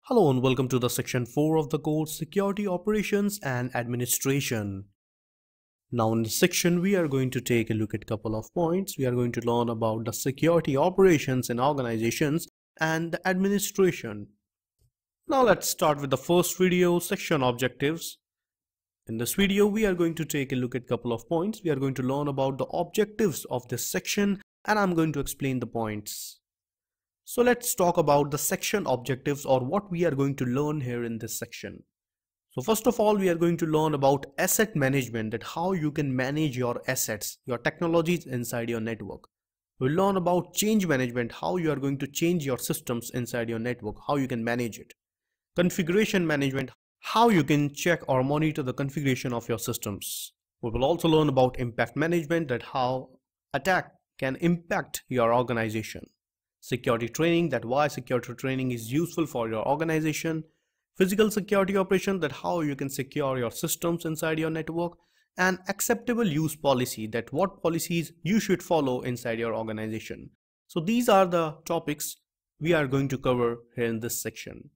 Hello and welcome to the section 4 of the course Security Operations and Administration. Now in this section we are going to take a look at a couple of points. We are going to learn about the security operations in organizations and the administration. Now let's start with the first video, section objectives. In this video we are going to take a look at a couple of points. We are going to learn about the objectives of this section and I'm going to explain the points. So let's talk about the section objectives or what we are going to learn here in this section. So first of all, we are going to learn about asset management, that how you can manage your assets, your technologies inside your network. We'll learn about change management, how you are going to change your systems inside your network, how you can manage it. Configuration management, how you can check or monitor the configuration of your systems. We will also learn about impact management, that how attack can impact your organization. Security training, that why security training is useful for your organization. Physical security operation, that how you can secure your systems inside your network. And acceptable use policy, that what policies you should follow inside your organization. So these are the topics we are going to cover here in this section.